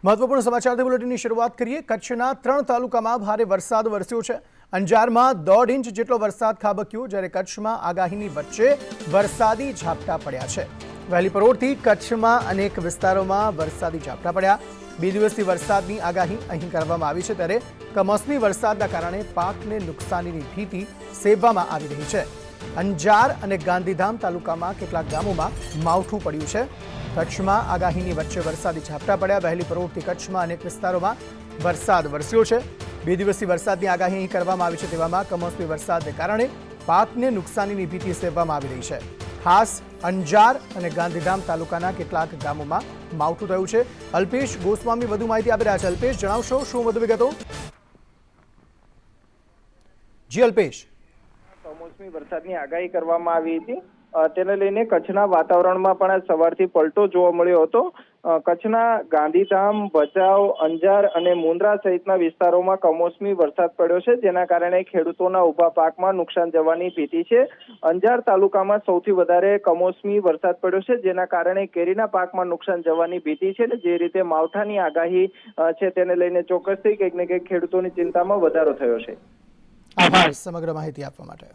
મહત્વપૂર્ણ સમાચારથી બુલેટિનની શરૂઆત કરીએ। કચ્છના 3 તાલુકામાં ભારે વરસાદ વરસ્યો છે। અંજારમાં 1.5 ઇંચ જેટલો વરસાદ ખાબક્યો, જ્યારે કચ્છમાં આગાહીની વચ્ચે વરસાદી ઝાપટા પડ્યા છે। વહેલી પરોઢથી કચ્છમાં અનેક વિસ્તારોમાં વરસાદી ઝાપટા પડ્યા। 2 દિવસથી વરસાદની આગાહી અહીં કરવામાં આવી છે, ત્યારે કમોસમી વરસાદના કારણે પાકને નુકસાનીની ભીતિ સેવવામાં આવી રહી છે। અંજાર અને ગાંધીધામ તાલુકામાં કેટલાક ગામોમાં માવઠું પડ્યું છે। કચ્છમાં આગાહીની વચ્ચે વરસાદી ઝાપટા પડ્યા। વહેલી પરોઢથી કચ્છમાં અનેક વિસ્તારોમાં વરસાદ વરસ્યો છે। 2 દિવસથી વરસાદની આગાહી અહીં કરવામાં આવી છે, તેવામાં કમોસમી વરસાદને કારણે પાકને નુકસાનીની ભીતિ સેવવામાં આવી રહી છે। ખાસ અંજાર અને ગાંધીધામ તાલુકાના કેટલાક ગામોમાં માવઠું થયું છે। અલ્પેશ ગોસ્વામી વધુ માહિતી આપી રહ્યા છે। અલ્પેશ, જણાવશો શું વધુ વિગતો? જી અલ્પેશ। કમોસમી વરસાદની આગાહી કરવામાં આવી હતી, તેને લઈને કચ્છના વાતાવરણમાં પણ સવારથી પલટો જોવા મળ્યો હતો। કચ્છના ગાંધીધામ, ભચાઉ, અંજાર અને મુન્દ્રા સહિતના વિસ્તારોમાં કમોસમી વરસાદ પડ્યો છે, જેના કારણે ખેડૂતોના ઊભા પાકમાં નુકસાન જવાની ભીતિ છે। અંજાર તાલુકામાં સૌથી વધારે કમોસમી વરસાદ પડ્યો છે, જેના કારણે કેરીના પાકમાં નુકસાન જવાની ભીતિ છે। જે રીતે માવઠાની આગાહી છે, તેને લઈને ચોક્કસથી કંઈક ને કંઈક ખેડૂતોની ચિંતામાં વધારો થયો છે। આભાર સમગ્ર માહિતી આપવા માટે।